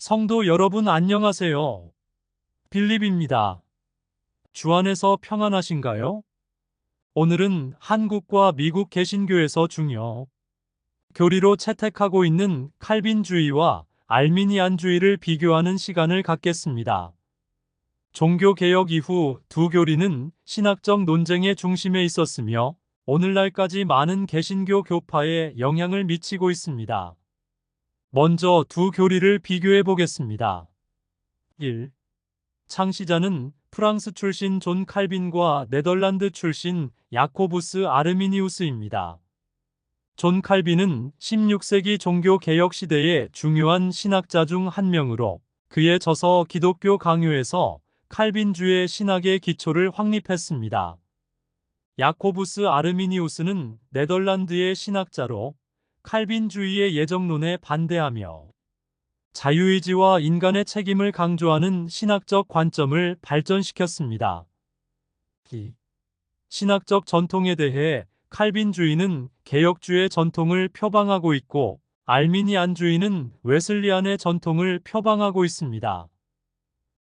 성도 여러분 안녕하세요. 빌립입니다. 주 안에서 평안하신가요? 오늘은 한국과 미국 개신교에서 중요 교리로 채택하고 있는 칼빈주의와 알미니안주의를 비교하는 시간을 갖겠습니다. 종교개혁 이후 두 교리는 신학적 논쟁의 중심에 있었으며 오늘날까지 많은 개신교 교파에 영향을 미치고 있습니다. 먼저 두 교리를 비교해 보겠습니다. 1. 창시자는 프랑스 출신 존 칼빈과 네덜란드 출신 야코부스 아르미니우스입니다. 존 칼빈은 16세기 종교개혁 시대의 중요한 신학자 중 한 명으로 그의 저서 기독교 강요에서 칼빈주의 신학의 기초를 확립했습니다. 야코부스 아르미니우스는 네덜란드의 신학자로 칼빈주의의 예정론에 반대하며 자유의지와 인간의 책임을 강조하는 신학적 관점을 발전시켰습니다. 신학적 전통에 대해 칼빈주의는 개혁주의 전통을 표방하고 있고 알미니안주의는 웨슬리안의 전통을 표방하고 있습니다.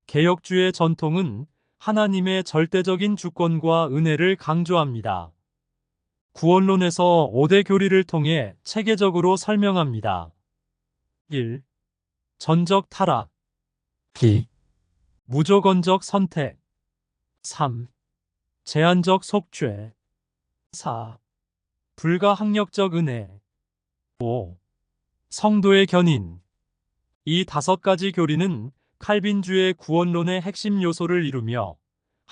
개혁주의 전통은 하나님의 절대적인 주권과 은혜를 강조합니다. 구원론에서 5대 교리를 통해 체계적으로 설명합니다. 1. 전적 타락. 2. 무조건적 선택. 3. 제한적 속죄. 4. 불가항력적 은혜. 5. 성도의 견인. 이 5가지 교리는 칼빈주의 구원론의 핵심 요소를 이루며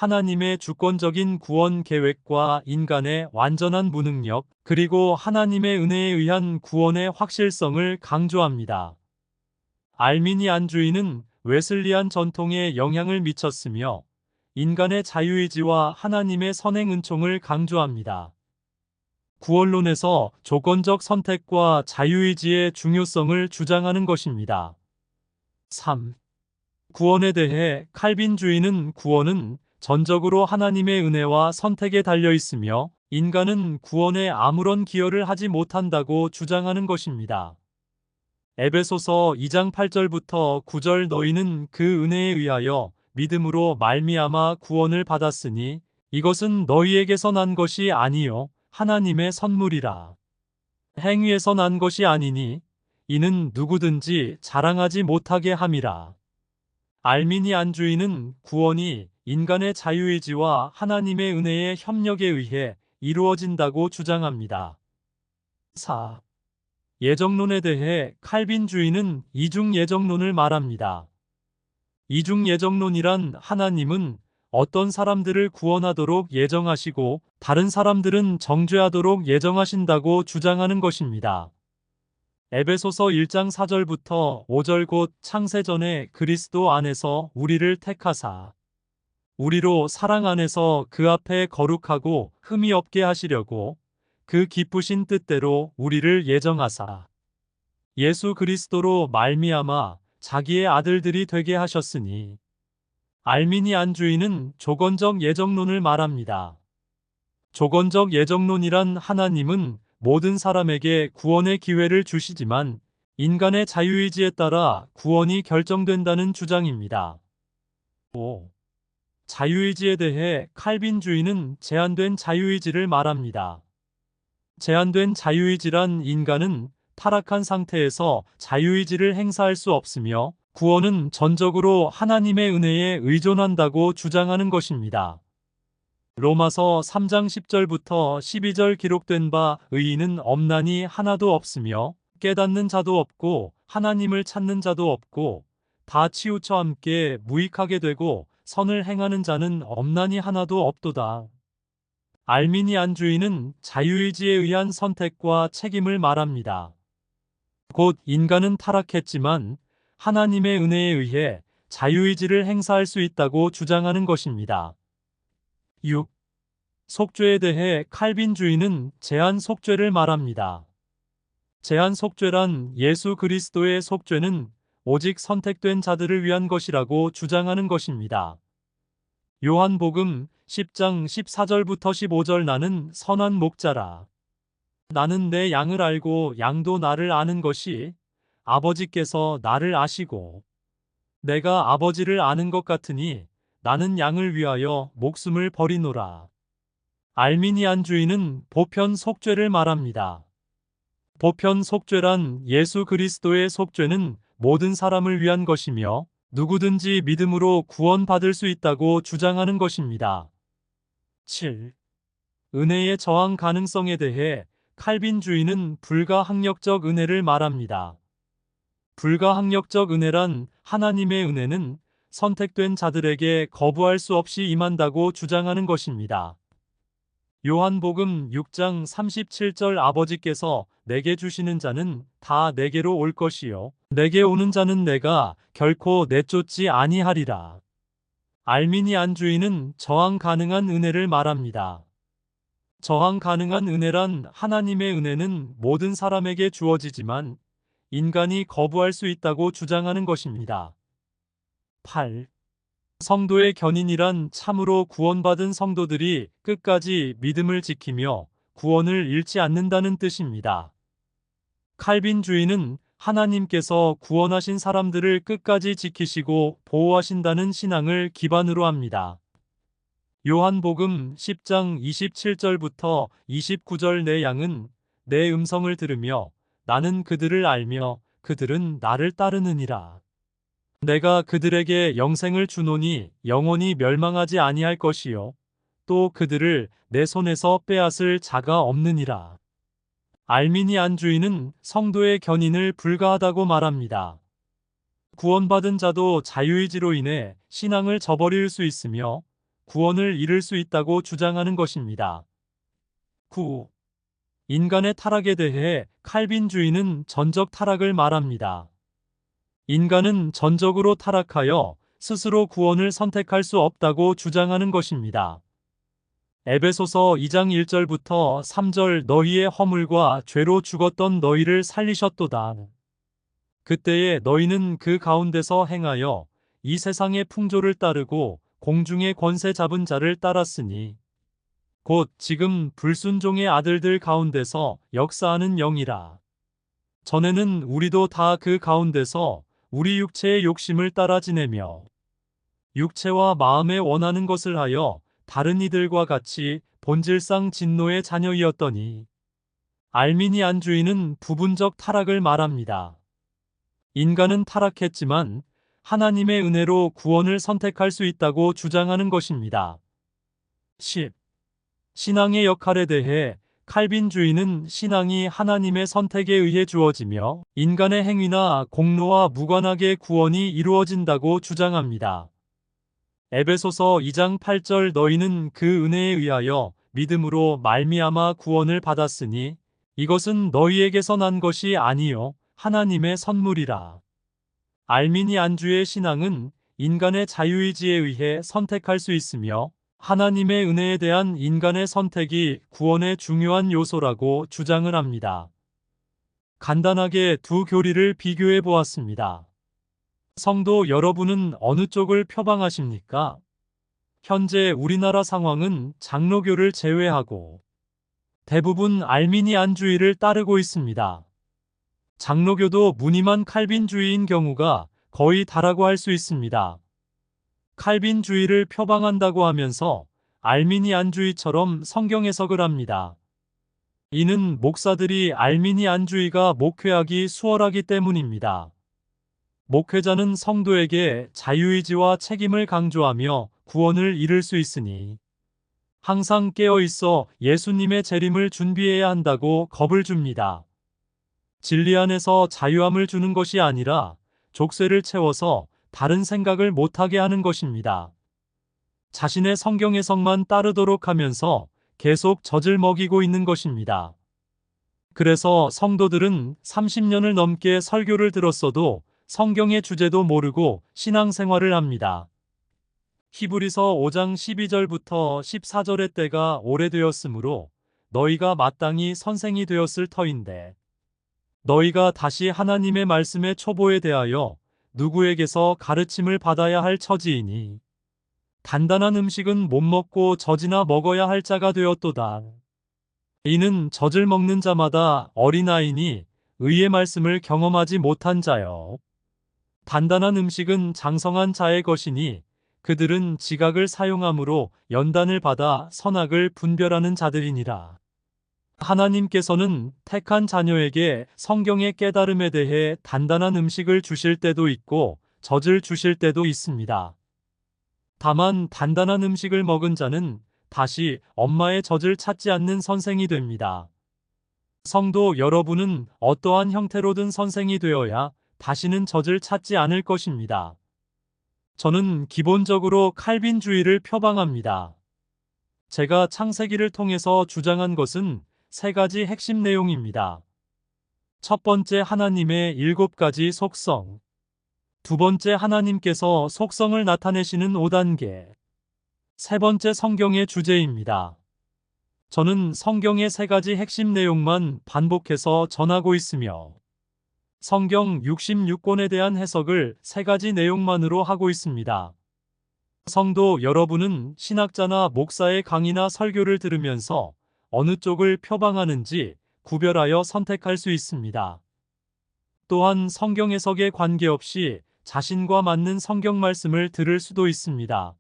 하나님의 주권적인 구원 계획과 인간의 완전한 무능력, 그리고 하나님의 은혜에 의한 구원의 확실성을 강조합니다. 알미니안주의는 웨슬리안 전통에 영향을 미쳤으며 인간의 자유의지와 하나님의 선행 은총을 강조합니다. 구원론에서 조건적 선택과 자유의지의 중요성을 주장하는 것입니다. 3. 구원에 대해 칼빈주의는 구원은 전적으로 하나님의 은혜와 선택에 달려 있으며 인간은 구원에 아무런 기여를 하지 못한다고 주장하는 것입니다. 에베소서 2장 8절부터 9절 너희는 그 은혜에 의하여 믿음으로 말미암아 구원을 받았으니 이것은 너희에게서 난 것이 아니요 하나님의 선물이라. 행위에서 난 것이 아니니 이는 누구든지 자랑하지 못하게 함이라. 알미니안주의는 구원이 인간의 자유의지와 하나님의 은혜의 협력에 의해 이루어진다고 주장합니다. 4. 예정론에 대해 칼빈주의는 이중 예정론을 말합니다. 이중 예정론이란 하나님은 어떤 사람들을 구원하도록 예정하시고 다른 사람들은 정죄하도록 예정하신다고 주장하는 것입니다. 에베소서 1장 4절부터 5절 곧 창세전에 그리스도 안에서 우리를 택하사 우리로 사랑 안에서 그 앞에 거룩하고 흠이 없게 하시려고 그 기쁘신 뜻대로 우리를 예정하사 예수 그리스도로 말미암아 자기의 아들들이 되게 하셨으니 알미니안주의는 조건적 예정론을 말합니다. 조건적 예정론이란 하나님은 모든 사람에게 구원의 기회를 주시지만 인간의 자유의지에 따라 구원이 결정된다는 주장입니다. 5. 자유의지에 대해 칼빈주의는 제한된 자유의지를 말합니다. 제한된 자유의지란 인간은 타락한 상태에서 자유의지를 행사할 수 없으며 구원은 전적으로 하나님의 은혜에 의존한다고 주장하는 것입니다. 로마서 3장 10절부터 12절 기록된 바 의인은 없나니 하나도 없으며 깨닫는 자도 없고 하나님을 찾는 자도 없고 다 치우쳐 함께 무익하게 되고 선을 행하는 자는 없나니 하나도 없도다. 알미니안주의는 자유의지에 의한 선택과 책임을 말합니다. 곧 인간은 타락했지만 하나님의 은혜에 의해 자유의지를 행사할 수 있다고 주장하는 것입니다. 6. 속죄에 대해 칼빈주의는 제한 속죄를 말합니다. 제한 속죄란 예수 그리스도의 속죄는 오직 선택된 자들을 위한 것이라고 주장하는 것입니다. 요한복음 10장 14절부터 15절 나는 선한 목자라. 나는 내 양을 알고 양도 나를 아는 것이 아버지께서 나를 아시고 내가 아버지를 아는 것 같으니 나는 양을 위하여 목숨을 버리노라. 알미니안 주의는 보편 속죄를 말합니다. 보편 속죄란 예수 그리스도의 속죄는 모든 사람을 위한 것이며 누구든지 믿음으로 구원받을 수 있다고 주장하는 것입니다. 7. 은혜의 저항 가능성에 대해 칼빈주의는 불가항력적 은혜를 말합니다. 불가항력적 은혜란 하나님의 은혜는 선택된 자들에게 거부할 수 없이 임한다고 주장하는 것입니다. 요한복음 6장 37절 아버지께서 내게 주시는 자는 다 내게로 올 것이요 내게 오는 자는 내가 결코 내쫓지 아니하리라. 알미니안주의는 저항 가능한 은혜를 말합니다. 저항 가능한 은혜란 하나님의 은혜는 모든 사람에게 주어지지만 인간이 거부할 수 있다고 주장하는 것입니다. 8. 성도의 견인이란 참으로 구원받은 성도들이 끝까지 믿음을 지키며 구원을 잃지 않는다는 뜻입니다. 칼빈주의는 하나님께서 구원하신 사람들을 끝까지 지키시고 보호하신다는 신앙을 기반으로 합니다. 요한복음 10장 27절부터 29절 내 양은 내 음성을 들으며 나는 그들을 알며 그들은 나를 따르느니라. 내가 그들에게 영생을 주노니 영원히 멸망하지 아니할 것이요 또 그들을 내 손에서 빼앗을 자가 없느니라. 알미니안주의는 성도의 견인을 불가하다고 말합니다. 구원받은 자도 자유의지로 인해 신앙을 저버릴 수 있으며 구원을 잃을 수 있다고 주장하는 것입니다. 9. 인간의 타락에 대해 칼빈주의는 전적 타락을 말합니다. 인간은 전적으로 타락하여 스스로 구원을 선택할 수 없다고 주장하는 것입니다. 에베소서 2장 1절부터 3절 너희의 허물과 죄로 죽었던 너희를 살리셨도다. 그때에 너희는 그 가운데서 행하여 이 세상의 풍조를 따르고 공중의 권세 잡은 자를 따랐으니 곧 지금 불순종의 아들들 가운데서 역사하는 영이라. 전에는 우리도 다 그 가운데서 우리 육체의 욕심을 따라 지내며 육체와 마음에 원하는 것을 하여 다른 이들과 같이 본질상 진노의 자녀이었더니 알미니안주의는 부분적 타락을 말합니다. 인간은 타락했지만 하나님의 은혜로 구원을 선택할 수 있다고 주장하는 것입니다. 10. 신앙의 역할에 대해 칼빈주의는 신앙이 하나님의 선택에 의해 주어지며 인간의 행위나 공로와 무관하게 구원이 이루어진다고 주장합니다. 에베소서 2장 8절 너희는 그 은혜에 의하여 믿음으로 말미암아 구원을 받았으니 이것은 너희에게서 난 것이 아니요 하나님의 선물이라. 알미니안주의 신앙은 인간의 자유의지에 의해 선택할 수 있으며 하나님의 은혜에 대한 인간의 선택이 구원의 중요한 요소라고 주장을 합니다. 간단하게 두 교리를 비교해 보았습니다. 성도 여러분은 어느 쪽을 표방하십니까? 현재 우리나라 상황은 장로교를 제외하고 대부분 알미니안주의를 따르고 있습니다. 장로교도 무늬만 칼빈주의인 경우가 거의 다라고 할 수 있습니다. 칼빈주의를 표방한다고 하면서 알미니안주의처럼 성경 해석을 합니다. 이는 목사들이 알미니안주의가 목회하기 수월하기 때문입니다. 목회자는 성도에게 자유의지와 책임을 강조하며 구원을 이룰 수 있으니 항상 깨어 있어 예수님의 재림을 준비해야 한다고 겁을 줍니다. 진리 안에서 자유함을 주는 것이 아니라 족쇄를 채워서 다른 생각을 못하게 하는 것입니다. 자신의 성경 해석만 따르도록 하면서 계속 젖을 먹이고 있는 것입니다. 그래서 성도들은 30년을 넘게 설교를 들었어도 성경의 주제도 모르고 신앙생활을 합니다. 히브리서 5장 12절부터 14절의 때가 오래되었으므로 너희가 마땅히 선생이 되었을 터인데 너희가 다시 하나님의 말씀의 초보에 대하여 누구에게서 가르침을 받아야 할 처지이니 단단한 음식은 못 먹고 젖이나 먹어야 할 자가 되었도다. 이는 젖을 먹는 자마다 어린아이니 의의 말씀을 경험하지 못한 자여. 단단한 음식은 장성한 자의 것이니 그들은 지각을 사용함으로 연단을 받아 선악을 분별하는 자들이니라. 하나님께서는 택한 자녀에게 성경의 깨달음에 대해 단단한 음식을 주실 때도 있고 젖을 주실 때도 있습니다. 다만 단단한 음식을 먹은 자는 다시 엄마의 젖을 찾지 않는 선생이 됩니다. 성도 여러분은 어떠한 형태로든 선생이 되어야 다시는 젖을 찾지 않을 것입니다. 저는 기본적으로 칼빈주의를 표방합니다. 제가 창세기를 통해서 주장한 것은 세 가지 핵심 내용입니다. 첫 번째, 하나님의 7가지 속성. 두 번째, 하나님께서 속성을 나타내시는 5단계. 세 번째, 성경의 주제입니다. 저는 성경의 세 가지 핵심 내용만 반복해서 전하고 있으며 성경 66권에 대한 해석을 세 가지 내용만으로 하고 있습니다. 성도 여러분은 신학자나 목사의 강의나 설교를 들으면서 어느 쪽을 표방하는지 구별하여 선택할 수 있습니다. 또한 성경 해석에 관계없이 자신과 맞는 성경 말씀을 들을 수도 있습니다.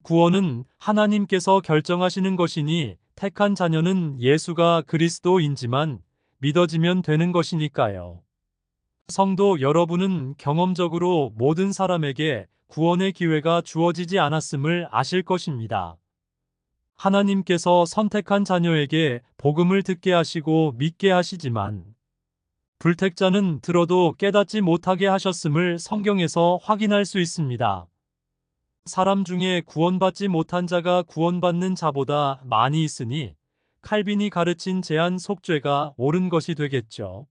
구원은 하나님께서 결정하시는 것이니 택한 자녀는 예수가 그리스도인지만 믿어지면 되는 것이니까요. 성도 여러분은 경험적으로 모든 사람에게 구원의 기회가 주어지지 않았음을 아실 것입니다. 하나님께서 선택한 자녀에게 복음을 듣게 하시고 믿게 하시지만 불택자는 들어도 깨닫지 못하게 하셨음을 성경에서 확인할 수 있습니다. 사람 중에 구원받지 못한 자가 구원받는 자보다 많이 있으니 칼빈이 가르친 제한 속죄가 옳은 것이 되겠죠.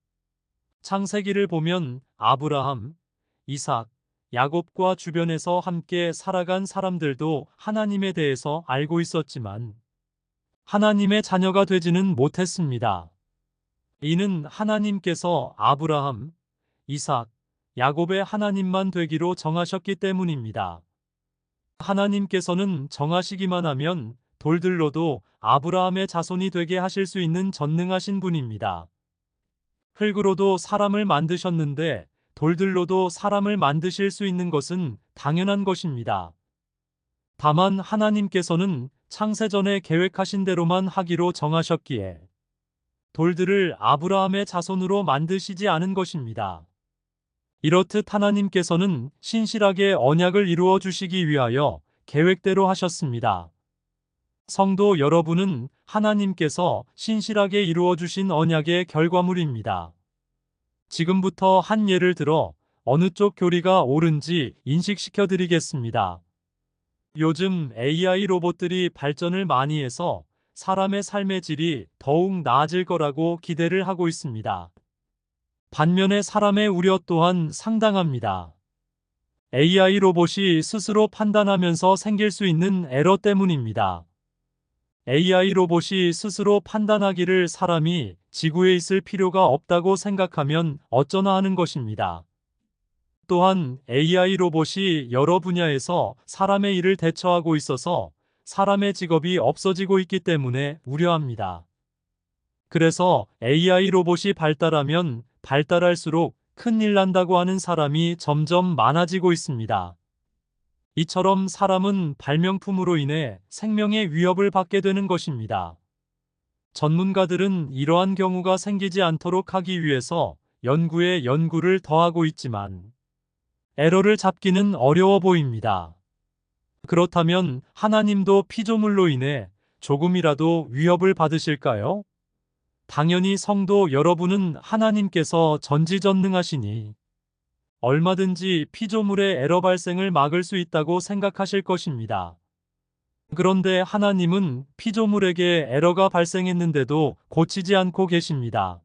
창세기를 보면 아브라함, 이삭, 야곱과 주변에서 함께 살아간 사람들도 하나님에 대해서 알고 있었지만 하나님의 자녀가 되지는 못했습니다. 이는 하나님께서 아브라함, 이삭, 야곱의 하나님만 되기로 정하셨기 때문입니다. 하나님께서는 정하시기만 하면 돌들로도 아브라함의 자손이 되게 하실 수 있는 전능하신 분입니다. 흙으로도 사람을 만드셨는데 돌들로도 사람을 만드실 수 있는 것은 당연한 것입니다. 다만 하나님께서는 창세전에 계획하신 대로만 하기로 정하셨기에 돌들을 아브라함의 자손으로 만드시지 않은 것입니다. 이렇듯 하나님께서는 신실하게 언약을 이루어 주시기 위하여 계획대로 하셨습니다. 성도 여러분은 하나님께서 신실하게 이루어 주신 언약의 결과물입니다. 지금부터 한 예를 들어 어느 쪽 교리가 옳은지 인식시켜 드리겠습니다. 요즘 AI 로봇들이 발전을 많이 해서 사람의 삶의 질이 더욱 나아질 거라고 기대를 하고 있습니다. 반면에 사람의 우려 또한 상당합니다. AI 로봇이 스스로 판단하면서 생길 수 있는 에러 때문입니다. AI 로봇이 스스로 판단하기를 사람이 지구에 있을 필요가 없다고 생각하면 어쩌나 하는 것입니다. 또한 AI 로봇이 여러 분야에서 사람의 일을 대처하고 있어서 사람의 직업이 없어지고 있기 때문에 우려합니다. 그래서 AI 로봇이 발달하면 발달할수록 큰일 난다고 하는 사람이 점점 많아지고 있습니다. 이처럼 사람은 발명품으로 인해 생명의 위협을 받게 되는 것입니다. 전문가들은 이러한 경우가 생기지 않도록 하기 위해서 연구에 연구를 더하고 있지만 에러를 잡기는 어려워 보입니다. 그렇다면 하나님도 피조물로 인해 조금이라도 위협을 받으실까요? 당연히 성도 여러분은 하나님께서 전지전능하시니 얼마든지 피조물의 에러 발생을 막을 수 있다고 생각하실 것입니다. 그런데 하나님은 피조물에게 에러가 발생했는데도 고치지 않고 계십니다.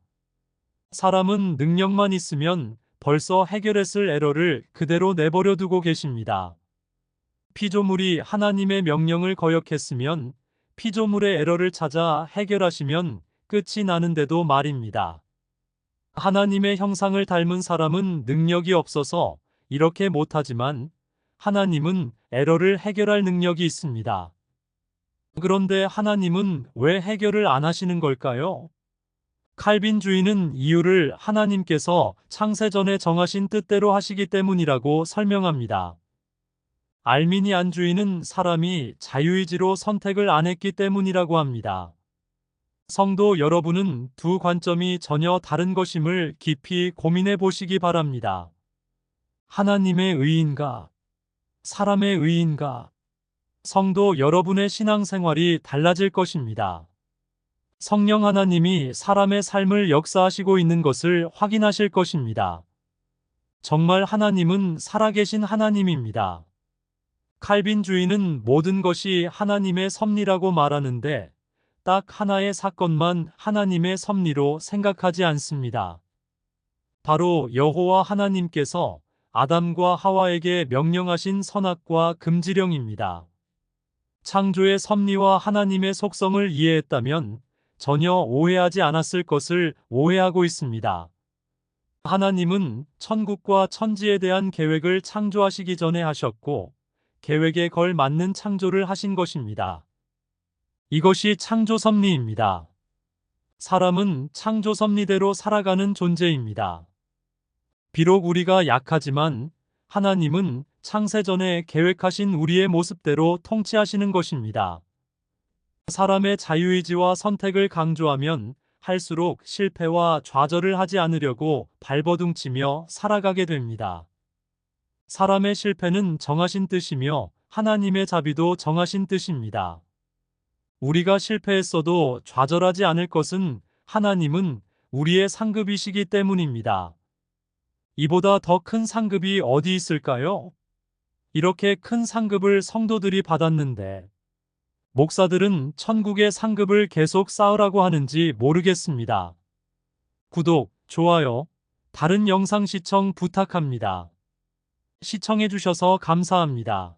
사람은 능력만 있으면 벌써 해결했을 에러를 그대로 내버려 두고 계십니다. 피조물이 하나님의 명령을 거역했으면 피조물의 에러를 찾아 해결하시면 끝이 나는데도 말입니다. 하나님의 형상을 닮은 사람은 능력이 없어서 이렇게 못하지만 하나님은 에러를 해결할 능력이 있습니다. 그런데 하나님은 왜 해결을 안 하시는 걸까요? 칼빈주의는 이유를 하나님께서 창세 전에 정하신 뜻대로 하시기 때문이라고 설명합니다. 알미니안주의는 사람이 자유의지로 선택을 안 했기 때문이라고 합니다. 성도 여러분은 두 관점이 전혀 다른 것임을 깊이 고민해 보시기 바랍니다. 하나님의 의인가, 사람의 의인가? 성도 여러분의 신앙생활이 달라질 것입니다. 성령 하나님이 사람의 삶을 역사하시고 있는 것을 확인하실 것입니다. 정말 하나님은 살아계신 하나님입니다. 칼빈주의는 모든 것이 하나님의 섭리라고 말하는데 딱 하나의 사건만 하나님의 섭리로 생각하지 않습니다. 바로 여호와 하나님께서 아담과 하와에게 명령하신 선악과 금지령입니다. 창조의 섭리와 하나님의 속성을 이해했다면 전혀 오해하지 않았을 것을 오해하고 있습니다. 하나님은 천국과 천지에 대한 계획을 창조하시기 전에 하셨고 계획에 걸맞는 창조를 하신 것입니다. 이것이 창조 섭리입니다. 사람은 창조 섭리대로 살아가는 존재입니다. 비록 우리가 약하지만 하나님은 창세전에 계획하신 우리의 모습대로 통치하시는 것입니다. 사람의 자유의지와 선택을 강조하면 할수록 실패와 좌절을 하지 않으려고 발버둥치며 살아가게 됩니다. 사람의 실패는 정하신 뜻이며 하나님의 자비도 정하신 뜻입니다. 우리가 실패했어도 좌절하지 않을 것은 하나님은 우리의 상급이시기 때문입니다. 이보다 더 큰 상급이 어디 있을까요? 이렇게 큰 상급을 성도들이 받았는데 목사들은 천국의 상급을 계속 쌓으라고 하는지 모르겠습니다. 구독, 좋아요, 다른 영상 시청 부탁합니다. 시청해주셔서 감사합니다.